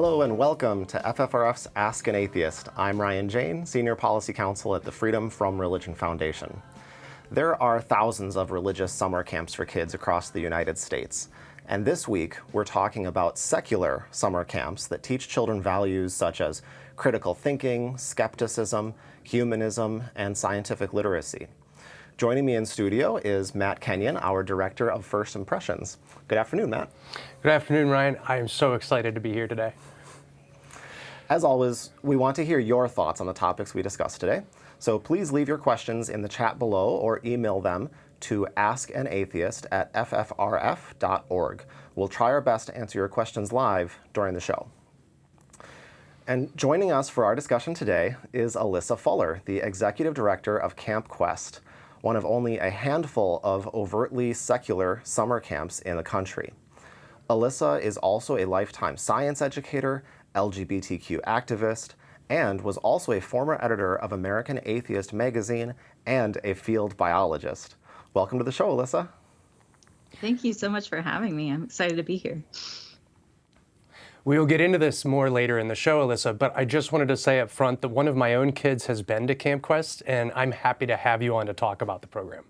Hello and welcome to FFRF's Ask an Atheist. I'm Jayne, Senior Policy Counsel at the Freedom from Religion Foundation. There are thousands of religious summer camps for kids across the United States. And this week, we're talking about secular summer camps that teach children values such as critical thinking, skepticism, humanism, and scientific literacy. Joining me in studio is Matt Kenyon, our Director of First Impressions. Good afternoon, Matt. Good afternoon, Ryan. I am so excited to be here today. As always, we want to hear your thoughts on the topics we discussed today. So please leave your questions in the chat below or email them to askanatheist@ffrf.org. We'll try our best to answer your questions live during the show. And joining us for our discussion today is Alyssa Fuller, the Executive Director of Camp Quest, one of only a handful of overtly secular summer camps in the country. Alyssa is also a lifetime science educator, LGBTQ activist, and was also a former editor of American Atheist magazine and a field biologist. Welcome to the show, Alyssa. Thank you so much for having me. I'm excited to be here. We will get into this more later in the show, Alyssa, but I just wanted to say up front that one of my own kids has been to Camp Quest, and I'm happy to have you on to talk about the program.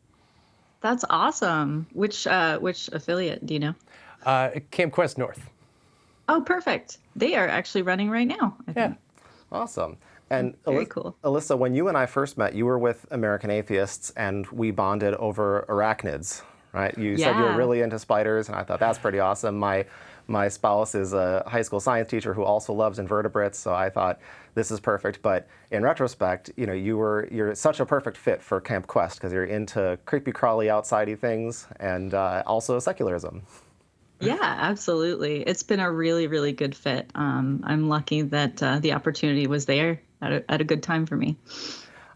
That's awesome. Which affiliate do you know? Camp Quest North. Oh, perfect. They are actually running right now, I think. Awesome. And Very cool. Alyssa, when you and I first met, you were with American Atheists, and we bonded over arachnids, right? You said you were really into spiders, and I thought that's pretty awesome. My spouse is a high school science teacher who also loves invertebrates, so I thought this is perfect. But in retrospect, you know, you're such a perfect fit for Camp Quest because you're into creepy crawly outsidey things and also secularism. Yeah, absolutely. It's been a really, really good fit. I'm lucky that the opportunity was there at a good time for me.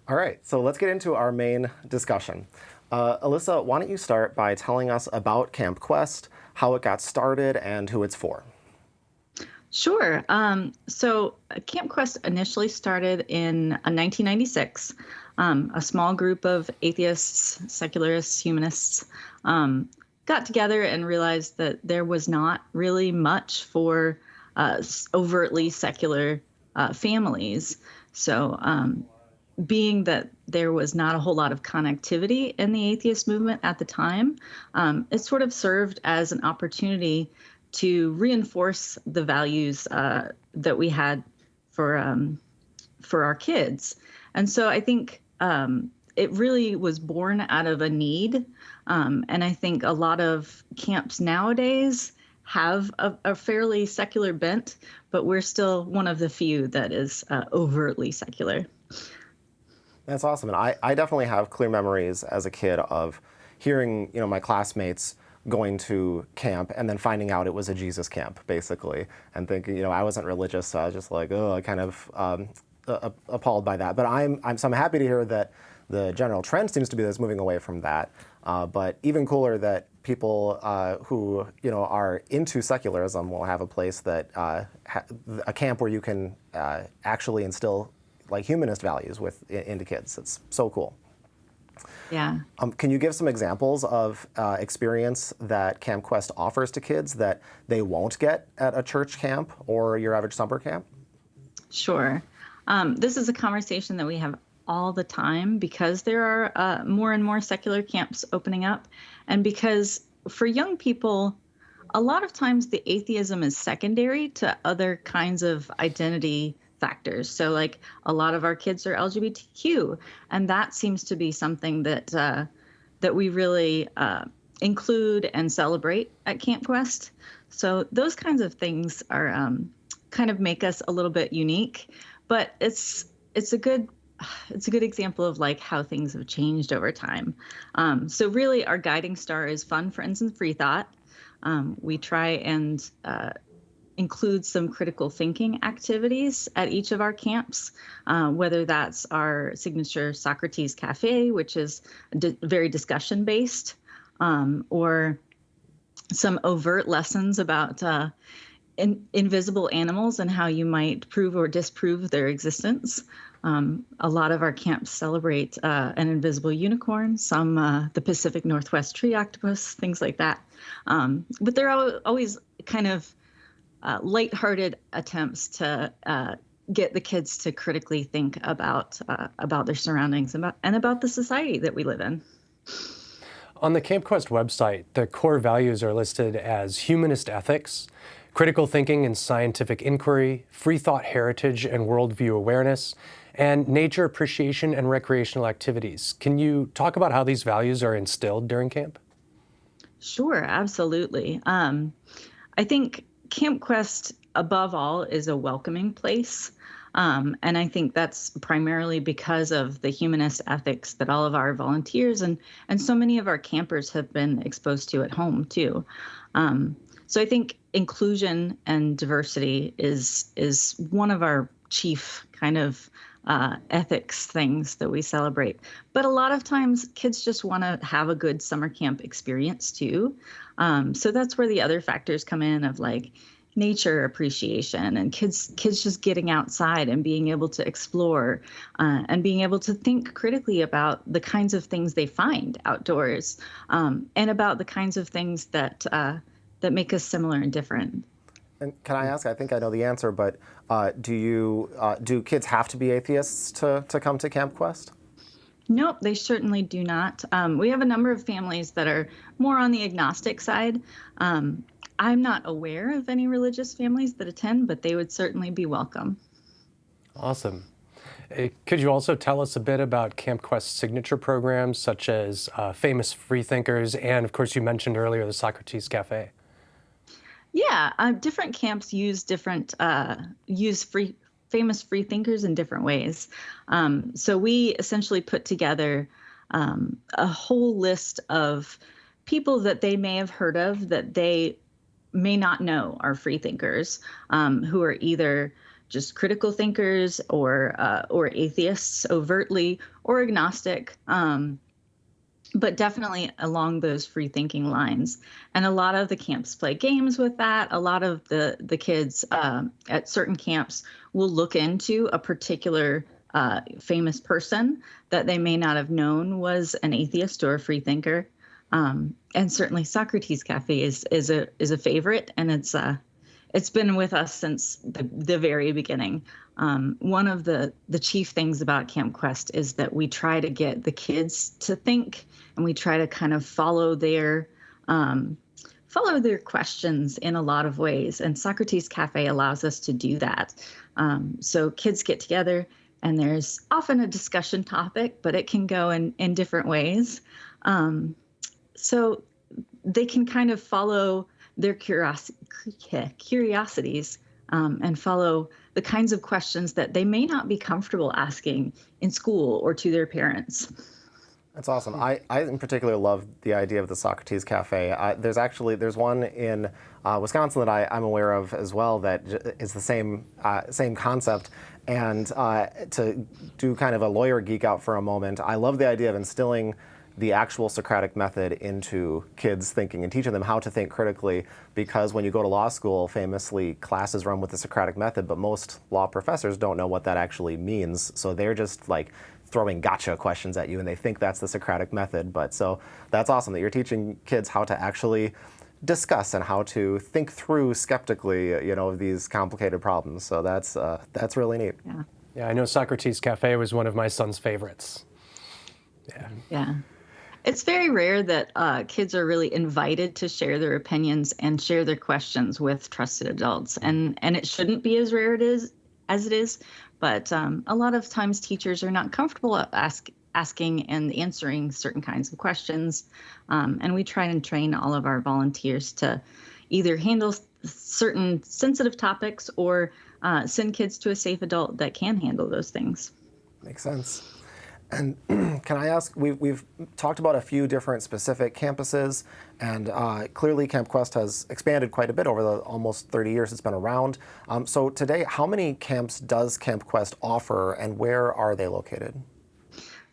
All right, so let's get into our main discussion. Alyssa, why don't you start by telling us about Camp Quest, how it got started, and who it's for? Sure. So Camp Quest initially started in 1996. A small group of atheists, secularists, humanists got together and realized that there was not really much for overtly secular families. So being that there was not a whole lot of connectivity in the atheist movement at the time, it sort of served as an opportunity to reinforce the values that we had for our kids. And so I think it really was born out of a need. And I think a lot of camps nowadays have a fairly secular bent, but we're still one of the few that is overtly secular. That's awesome. And I definitely have clear memories as a kid of hearing, you know, my classmates going to camp and then finding out it was a Jesus camp, basically, and thinking, you know, I wasn't religious, so I was just like, oh, kind of appalled by that. But I'm happy to hear that the general trend seems to be that's moving away from that. But even cooler that people who, you know, are into secularism will have a place that a camp where you can actually instill like humanist values into kids. It's so cool. Yeah. Can you give some examples of experience that Camp Quest offers to kids that they won't get at a church camp or your average summer camp? Sure. This is a conversation that we have all the time because there are more and more secular camps opening up. And because for young people, a lot of times the atheism is secondary to other kinds of identity factors. So like a lot of our kids are LGBTQ, and that seems to be something that that we really include and celebrate at Camp Quest. So those kinds of things are kind of make us a little bit unique, but it's a good example of like how things have changed over time. So really our guiding star is fun, friends, and free thought. We try and include some critical thinking activities at each of our camps, whether that's our signature Socrates Cafe, which is very discussion based, or some overt lessons about invisible animals and how you might prove or disprove their existence. A lot of our camps celebrate an invisible unicorn, some the Pacific Northwest tree octopus, things like that. But they're always kind of lighthearted attempts to get the kids to critically think about their surroundings and about the society that we live in. On the CampQuest website, the core values are listed as humanist ethics, critical thinking and scientific inquiry, free thought heritage and worldview awareness, and nature appreciation and recreational activities. Can you talk about how these values are instilled during camp? Sure, absolutely. I think CampQuest, above all, is a welcoming place. And I think that's primarily because of the humanist ethics that all of our volunteers and so many of our campers have been exposed to at home, too. So I think inclusion and diversity is one of our chief kind of ethics things that we celebrate. But a lot of times kids just want to have a good summer camp experience, too. So that's where the other factors come in of like nature appreciation and kids just getting outside and being able to explore and being able to think critically about the kinds of things they find outdoors and about the kinds of things that make us similar and different. And can I ask, I think I know the answer, but do kids have to be atheists to come to CampQuest? Nope, they certainly do not. We have a number of families that are more on the agnostic side. I'm not aware of any religious families that attend, but they would certainly be welcome. Awesome. Could you also tell us a bit about CampQuest's signature programs, such as famous freethinkers, and of course you mentioned earlier the Socrates Cafe? Yeah, different camps use famous freethinkers in different ways. So we essentially put together a whole list of people that they may have heard of that they may not know are freethinkers, who are either just critical thinkers or atheists overtly or agnostic, but definitely along those free thinking lines. And a lot of the camps play games with that. A lot of the kids at certain camps will look into a particular famous person that they may not have known was an atheist or a free thinker. And certainly Socrates Cafe is a favorite, and it's been with us since the very beginning. One of the chief things about CampQuest is that we try to get the kids to think, and we try to kind of follow their questions in a lot of ways. And Socrates Cafe allows us to do that. So kids get together, and there's often a discussion topic, but it can go in different ways. So they can kind of follow their curiosities and follow the kinds of questions that they may not be comfortable asking in school or to their parents. That's awesome. I in particular love the idea of the Socrates Cafe. There's one in Wisconsin that I'm aware of as well that is the same concept. And to do kind of a lawyer geek out for a moment, I love the idea of instilling the actual Socratic method into kids' thinking and teaching them how to think critically, because when you go to law school, famously, classes run with the Socratic method, but most law professors don't know what that actually means. So they're just like throwing gotcha questions at you, and they think that's the Socratic method. But so that's awesome that you're teaching kids how to actually discuss and how to think through skeptically, these complicated problems. So that's really neat. Yeah, I know Socrates Cafe was one of my son's favorites. Yeah. It's very rare that kids are really invited to share their opinions and share their questions with trusted adults. And it shouldn't be as rare as it is. But a lot of times teachers are not comfortable asking and answering certain kinds of questions. And we try and train all of our volunteers to either handle certain sensitive topics or send kids to a safe adult that can handle those things. Makes sense. And can I ask, we've talked about a few different specific campuses, and clearly CampQuest has expanded quite a bit over the almost 30 years it's been around. So today, how many camps does CampQuest offer, and where are they located?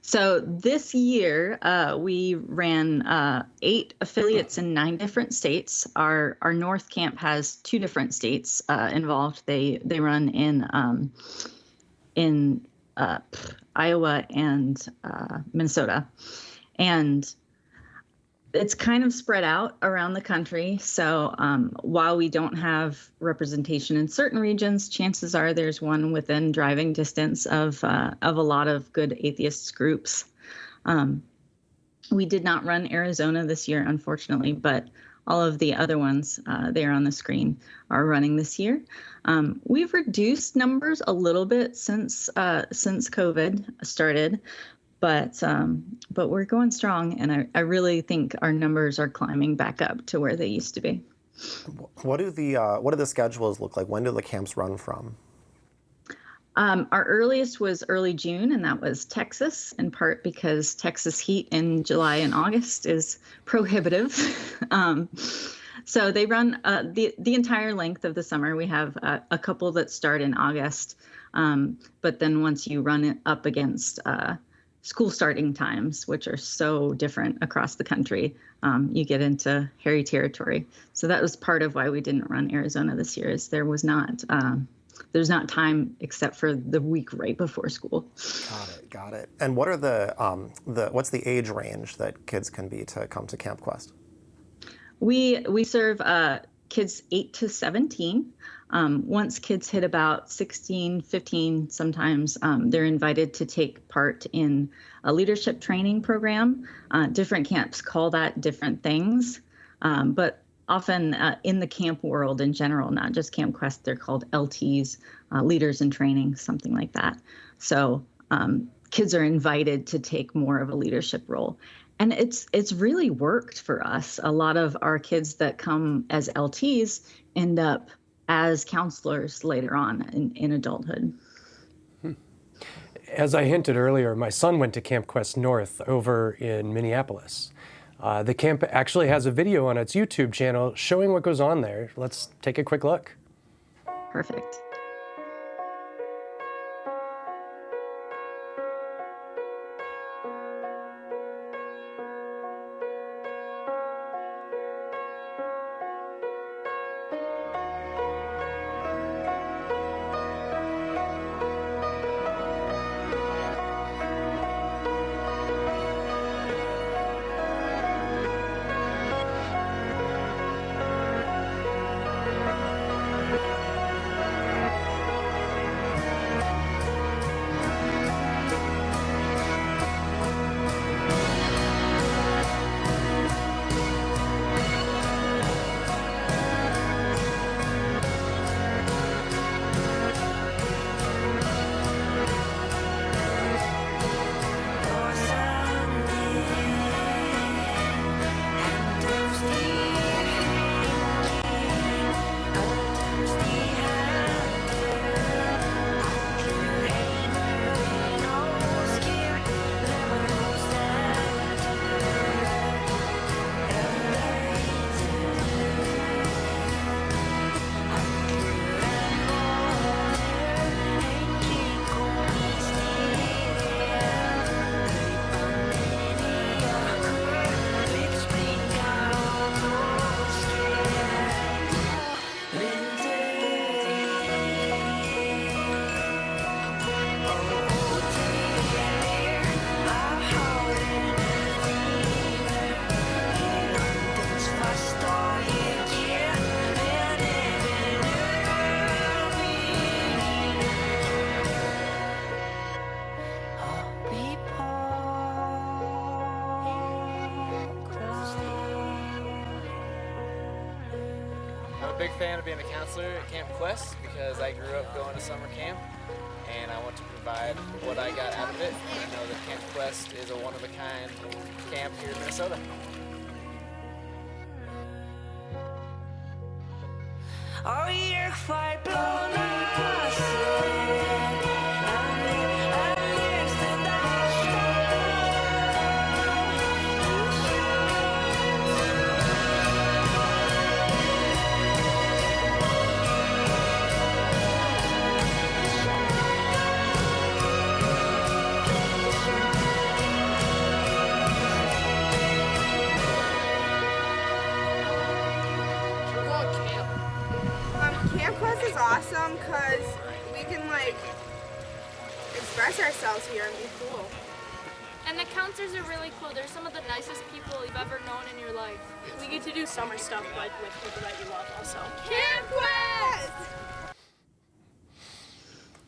So this year, we ran 8 affiliates in 9 different states. Our North Camp has 2 different states involved. They run in Iowa and Minnesota. And It's kind of spread out around the country. So while we don't have representation in certain regions, chances are there's one within driving distance of a lot of good atheist groups. We did not run Arizona this year, unfortunately, but all of the other ones there on the screen are running this year. We've reduced numbers a little bit since COVID started, but we're going strong, and I really think our numbers are climbing back up to where they used to be. What do the schedules look like? When do the camps run from? Our earliest was early June, and that was Texas, in part because Texas heat in July and August is prohibitive. So they run the entire length of the summer. We have a couple that start in August, but then once you run it up against school starting times, which are so different across the country, you get into hairy territory. So that was part of why we didn't run Arizona this year, is there's not time except for the week right before school. Got it. And what are what's the age range that kids can be to come to Camp Quest? We serve kids 8 to 17. Once kids hit about 16, 15, sometimes they're invited to take part in a leadership training program. Different camps call that different things, but often in the camp world in general, not just Camp Quest, they're called LTs, leaders in training, something like that. So kids are invited to take more of a leadership role. And it's really worked for us. A lot of our kids that come as LTs end up as counselors later on in adulthood. As I hinted earlier, my son went to Camp Quest North over in Minneapolis. The camp actually has a video on its YouTube channel showing what goes on there. Let's take a quick look. Perfect. Big fan of being a counselor at Camp Quest because I grew up going to summer camp and I want to provide what I got out of it. I know that Camp Quest is a one-of-a-kind camp here in Minnesota. Camp Quest is awesome because we can express ourselves here and be cool. And the counselors are really cool. They're some of the nicest people you've ever known in your life. We get to do summer stuff with people that you love also. Camp Quest!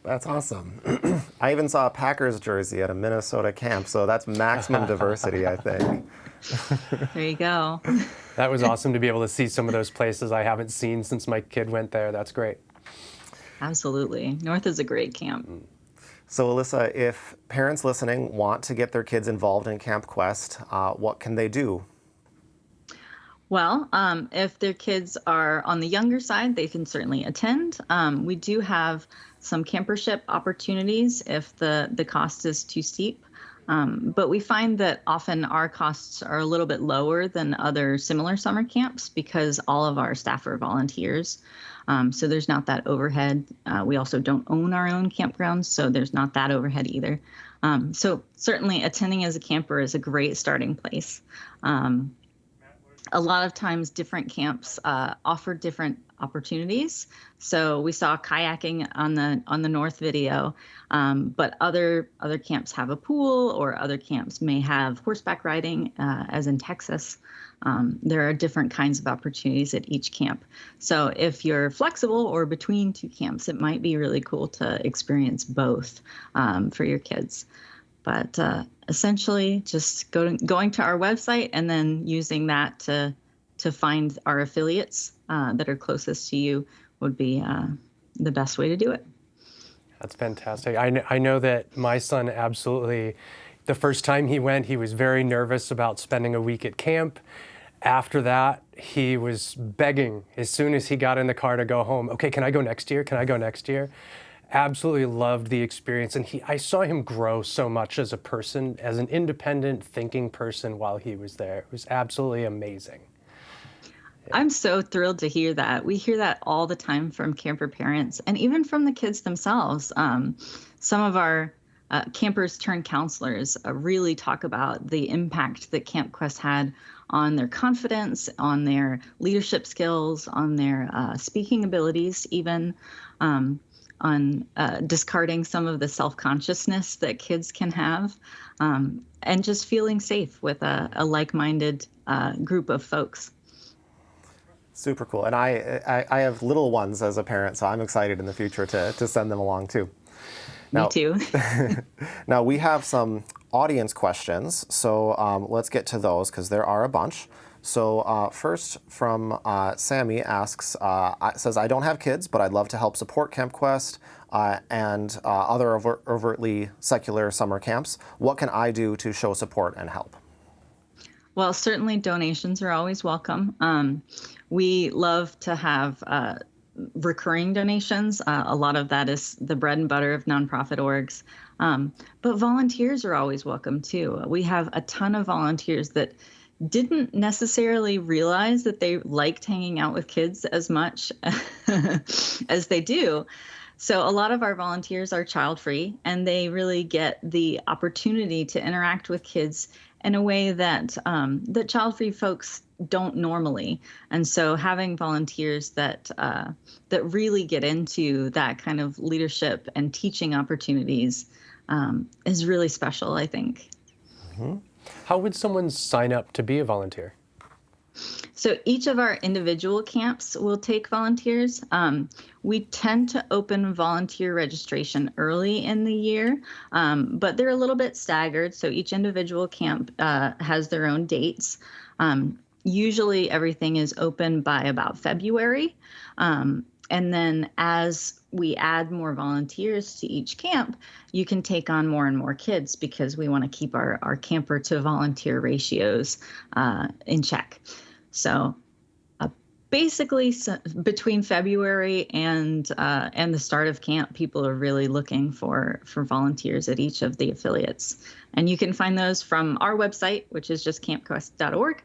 That's awesome. I even saw a Packers jersey at a Minnesota camp, so that's maximum diversity, I think. There you go. That was awesome to be able to see some of those places I haven't seen since my kid went there. That's great. Absolutely. North is a great camp. So Alyssa, if parents listening want to get their kids involved in Camp Quest, what can they do? Well, if their kids are on the younger side, they can certainly attend. We do have some campership opportunities if the cost is too steep. But we find that often our costs are a little bit lower than other similar summer camps because all of our staff are volunteers. So there's not that overhead. We also don't own our own campgrounds, so there's not that overhead either. So certainly attending as a camper is a great starting place. A lot of times different camps offer different opportunities. So we saw kayaking on the North video, but other camps have a pool, or other camps may have horseback riding, as in Texas. There are different kinds of opportunities at each camp. So if you're flexible or between two camps, it might be really cool to experience both for your kids. But essentially, just going to our website and then using that to find our affiliates that are closest to you would be the best way to do it. That's fantastic. I know that my son absolutely, the first time he went, he was very nervous about spending a week at camp. After that, he was begging as soon as he got in the car to go home. Okay, can I go next year? Can I go next year? Absolutely loved the experience, and I saw him grow so much as a person, as an independent thinking person while he was there. It was absolutely amazing. I'm so thrilled to hear that. We hear that all the time from camper parents and even from the kids themselves. Some of our campers turned counselors really talk about the impact that Camp Quest had on their confidence, on their leadership skills, on their speaking abilities, even on discarding some of the self-consciousness that kids can have, and just feeling safe with a like-minded group of folks. Super cool. And I have little ones as a parent, so I'm excited in the future to send them along too. Now, Me too. Now we have some audience questions, so let's get to those because there are a bunch. So first from Sammy asks, says, I don't have kids, but I'd love to help support Camp Quest and other overtly secular summer camps. What can I do to show support and help? Well, certainly donations are always welcome. We love to have recurring donations. A lot of that is the bread and butter of nonprofit orgs. But volunteers are always welcome too. We have a ton of volunteers that didn't necessarily realize that they liked hanging out with kids as much as they do. So a lot of our volunteers are child-free, and they really get the opportunity to interact with kids in a way that that child-free folks don't normally. And so having volunteers that really get into that kind of leadership and teaching opportunities is really special, I think. Mm-hmm. How would someone sign up to be a volunteer? So each of our individual camps will take volunteers. We tend to open volunteer registration early in the year, but they're a little bit staggered. So each individual camp has their own dates. Usually everything is open by about February. And then as we add more volunteers to each camp, you can take on more and more kids because we want to keep our camper to volunteer ratios in check. So basically between February and the start of camp, people are really looking for volunteers at each of the affiliates. And you can find those from our website, which is just campquest.org.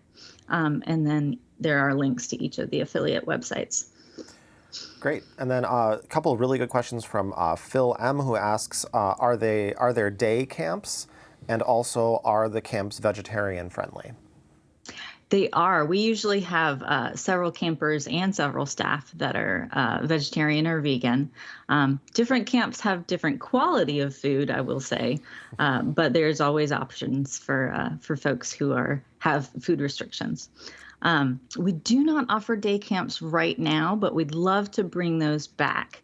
And then there are links to each of the affiliate websites. Great. And then a couple of really good questions from Phil M, who asks, are there day camps? And also, are the camps vegetarian friendly? They are. We usually have several campers and several staff that are vegetarian or vegan. Different camps have different quality of food, I will say, but there's always options for folks who have food restrictions. We do not offer day camps right now, but we'd love to bring those back.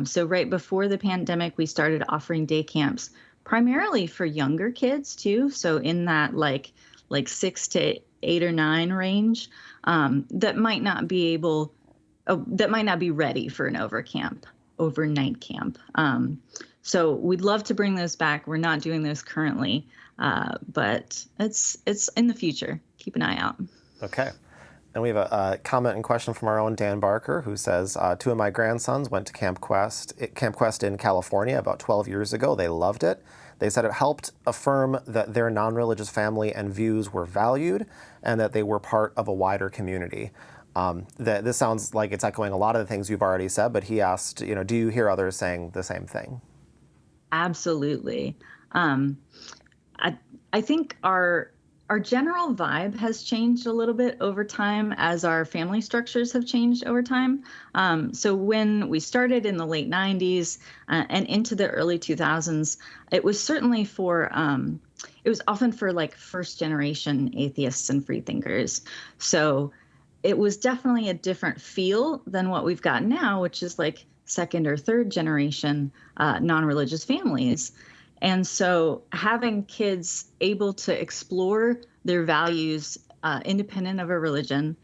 So right before the pandemic, we started offering day camps primarily for younger kids too. So in that like 6 to 8 or 9 range, that might not be ready for an overnight camp. So we'd love to bring those back. We're not doing those currently, but it's in the future. Keep an eye out. Okay. And we have a comment and question from our own Dan Barker, who says, 2 of my grandsons went to Camp Quest in California about 12 years ago. They loved it. They said it helped affirm that their non-religious family and views were valued and that they were part of a wider community. This sounds like it's echoing a lot of the things you've already said, but he asked, do you hear others saying the same thing? Absolutely. I think our general vibe has changed a little bit over time as our family structures have changed over time. So when we started in the late 90s and into the early 2000s, it was certainly it was often for like first generation atheists and freethinkers. So it was definitely a different feel than what we've got now, which is like second or third generation non-religious families. And so having kids able to explore their values independent of a religion,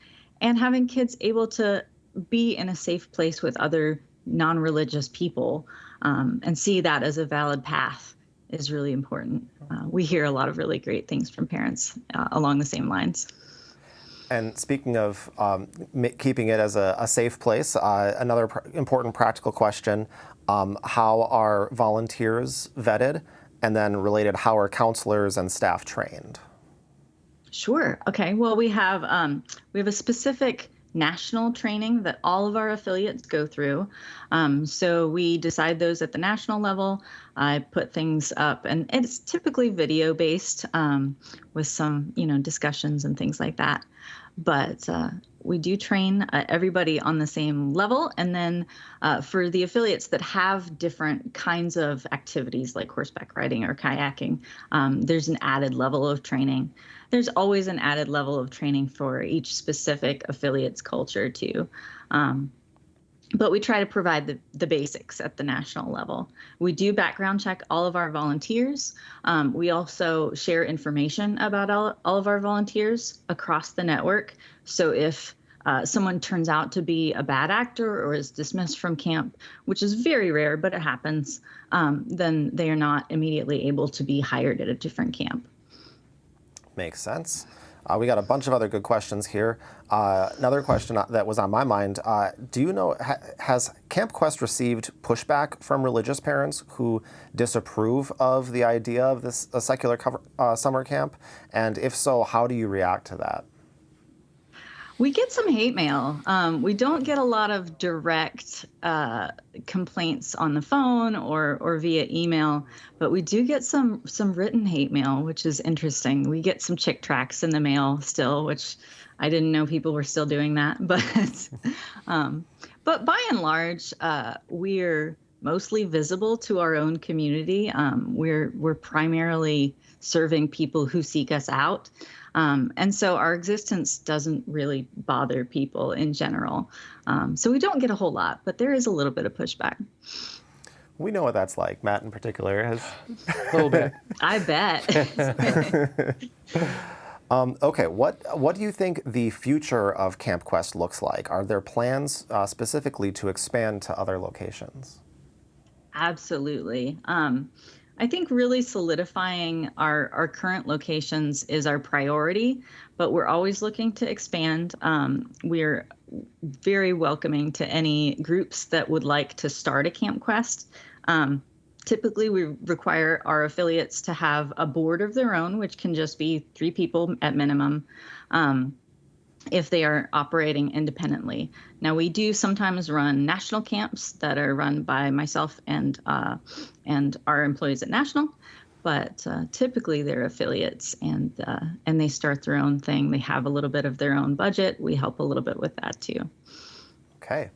and having kids able to be in a safe place with other non-religious people and see that as a valid path is really important. We hear a lot of really great things from parents along the same lines. And speaking of keeping it as a safe place, another important practical question, how are volunteers vetted? And then related, how are counselors and staff trained? Sure. Okay. Well, we have a specific national training that all of our affiliates go through. So we decide those at the national level. I put things up, and it's typically video based with some, discussions and things like that. But we do train everybody on the same level. And then for the affiliates that have different kinds of activities like horseback riding or kayaking, there's an added level of training. There's always an added level of training for each specific affiliate's culture too. But we try to provide the basics at the national level. We do background check all of our volunteers. We also share information about all of our volunteers across the network. So if someone turns out to be a bad actor or is dismissed from camp, which is very rare, but it happens, then they are not immediately able to be hired at a different camp. Makes sense. We got a bunch of other good questions here. Another question that was on my mind, do you know, has Camp Quest received pushback from religious parents who disapprove of the idea of this secular summer camp? And if so, how do you react to that? We get some hate mail. We don't get a lot of direct complaints on the phone or via email, but we do get some written hate mail, which is interesting. We get some chick tracts in the mail still, which I didn't know people were still doing that. But by and large, we're mostly visible to our own community. We're primarily serving people who seek us out. And so our existence doesn't really bother people in general. So we don't get a whole lot, but there is a little bit of pushback. We know what that's like. Matt in particular has A little bit. I bet. Okay, what do you think the future of Camp Quest looks like? Are there plans specifically to expand to other locations? Absolutely. I think really solidifying our current locations is our priority, but we're always looking to expand. We're very welcoming to any groups that would like to start a Camp Quest. Typically, we require our affiliates to have a board of their own, which can just be 3 people at minimum, if they are operating independently. Now, we do sometimes run national camps that are run by myself and our employees at National, but typically they're affiliates, and they start their own thing. They have a little bit of their own budget. We help a little bit with that too. Okay.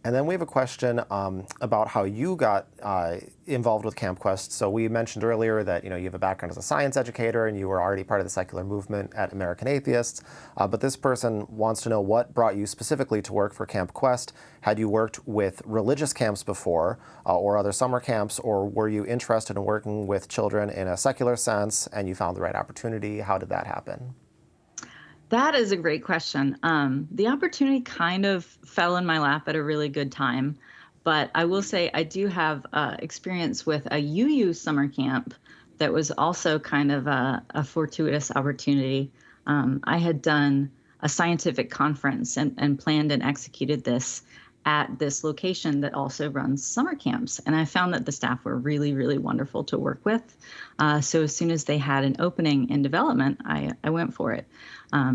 And then we have a question about how you got involved with Camp Quest. So we mentioned earlier that you have a background as a science educator and you were already part of the secular movement at American Atheists. But this person wants to know what brought you specifically to work for Camp Quest. Had you worked with religious camps before or other summer camps, or were you interested in working with children in a secular sense and you found the right opportunity? How did that happen? That is a great question. The opportunity kind of fell in my lap at a really good time, but I will say I do have experience with a UU summer camp that was also kind of a fortuitous opportunity. I had done a scientific conference and planned and executed this at this location that also runs summer camps. And I found that the staff were really, really wonderful to work with. So as soon as they had an opening in development, I went for it.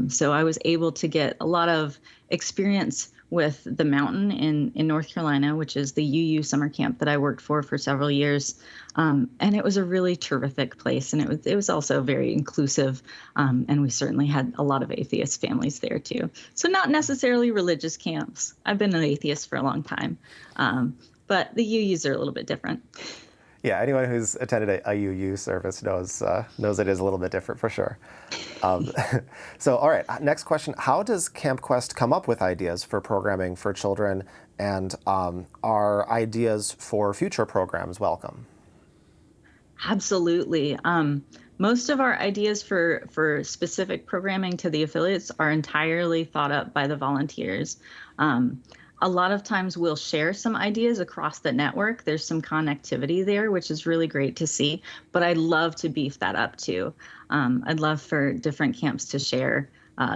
So I was able to get a lot of experience with the mountain in North Carolina, which is the UU summer camp that I worked for several years. And it was a really terrific place. And it was also very inclusive. And we certainly had a lot of atheist families there too. So not necessarily religious camps. I've been an atheist for a long time. But the UUs are a little bit different. Yeah, anyone who's attended a UU service knows it is a little bit different for sure. So, all right, next question. How does Camp Quest come up with ideas for programming for children, and are ideas for future programs welcome? Absolutely. Most of our ideas for specific programming to the affiliates are entirely thought up by the volunteers. A lot of times we'll share some ideas across the network. There's some connectivity there, which is really great to see, but I'd love to beef that up too. I'd love for different camps to share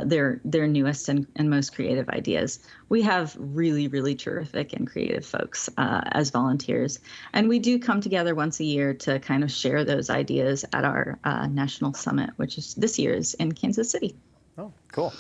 their newest and most creative ideas. We have really, really terrific and creative folks as volunteers. And we do come together once a year to kind of share those ideas at our national summit, which is this year's in Kansas City. Oh, cool.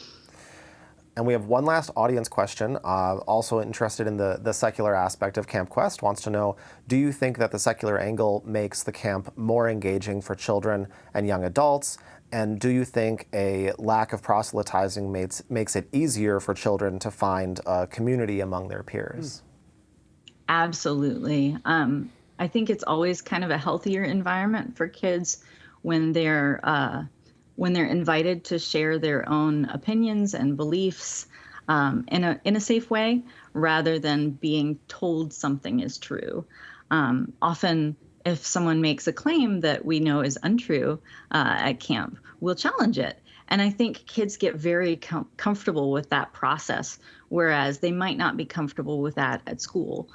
And we have one last audience question, also interested in the secular aspect of Camp Quest, wants to know, do you think that the secular angle makes the camp more engaging for children and young adults? And do you think a lack of proselytizing makes it easier for children to find a community among their peers? Absolutely. I think it's always kind of a healthier environment for kids when they're invited to share their own opinions and beliefs in a safe way, rather than being told something is true. Often, if someone makes a claim that we know is untrue at camp, we'll challenge it. And I think kids get very comfortable with that process, whereas they might not be comfortable with that at school.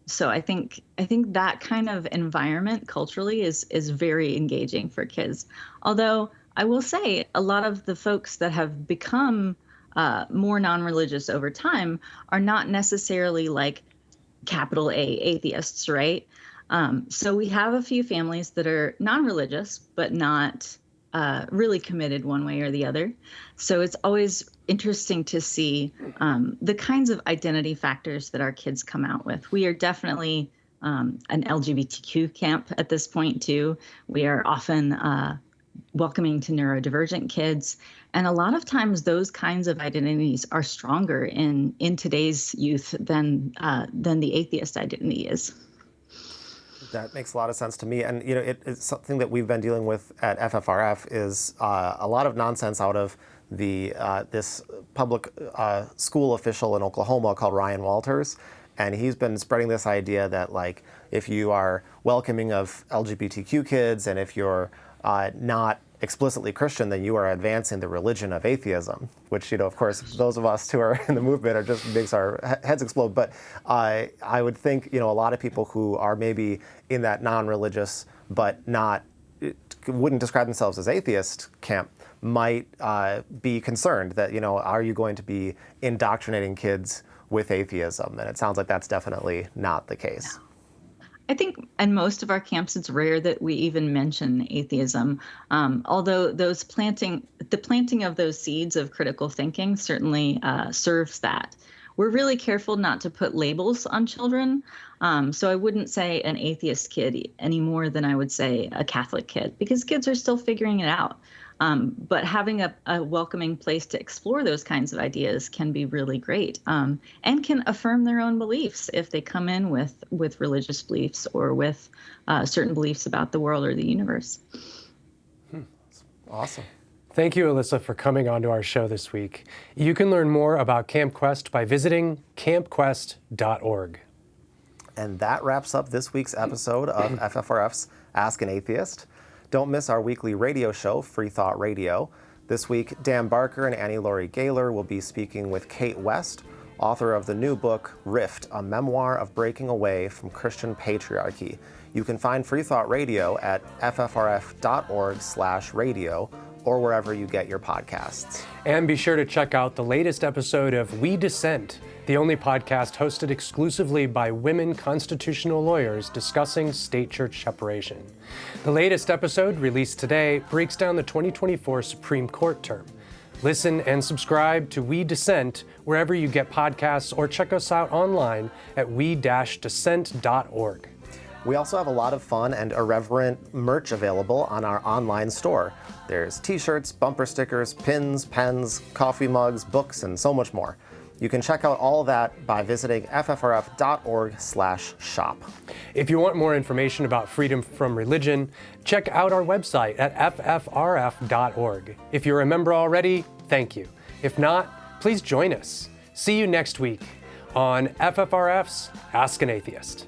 So I think that kind of environment culturally is very engaging for kids. Although I will say a lot of the folks that have become more non-religious over time are not necessarily like capital A atheists, right? So we have a few families that are non-religious, but not really committed one way or the other. So it's always interesting to see the kinds of identity factors that our kids come out with. We are definitely an LGBTQ camp at this point too. We are often welcoming to neurodivergent kids. And a lot of times those kinds of identities are stronger in today's youth than the atheist identity is. That makes a lot of sense to me. And it's something that we've been dealing with at FFRF is a lot of nonsense out of this public school official in Oklahoma called Ryan Walters. And he's been spreading this idea that, like, if you are welcoming of LGBTQ kids and if you're not explicitly Christian, then you are advancing the religion of atheism, which, of course, those of us who are in the movement are just makes our heads explode. But I would think, a lot of people who are maybe in that non-religious but wouldn't describe themselves as atheist camp might be concerned that, are you going to be indoctrinating kids with atheism? And it sounds like that's definitely not the case. No. I think in most of our camps, it's rare that we even mention atheism, although the planting of those seeds of critical thinking certainly serves that. we're really careful not to put labels on children. So I wouldn't say an atheist kid any more than I would say a Catholic kid, because kids are still figuring it out. But having a welcoming place to explore those kinds of ideas can be really great, and can affirm their own beliefs if they come in with religious beliefs or with certain beliefs about the world or the universe. Awesome. Thank you, Alyssa, for coming onto our show this week. You can learn more about Camp Quest by visiting campquest.org. And that wraps up this week's episode of FFRF's Ask an Atheist. Don't miss our weekly radio show, Free Thought Radio. This week, Dan Barker and Annie Laurie Gaylor will be speaking with Kate West, author of the new book, Rift, a memoir of breaking away from Christian patriarchy. You can find Free Thought Radio at ffrf.org/radio or wherever you get your podcasts. And be sure to check out the latest episode of We Dissent, the only podcast hosted exclusively by women constitutional lawyers discussing state-church separation. The latest episode, released today, breaks down the 2024 Supreme Court term. Listen and subscribe to We Dissent wherever you get podcasts, or check us out online at we-dissent.org. We also have a lot of fun and irreverent merch available on our online store. There's t-shirts, bumper stickers, pins, pens, coffee mugs, books, and so much more. You can check out all of that by visiting ffrf.org/shop. If you want more information about freedom from religion, check out our website at ffrf.org. If you're a member already, thank you. If not, please join us. See you next week on FFRF's Ask an Atheist.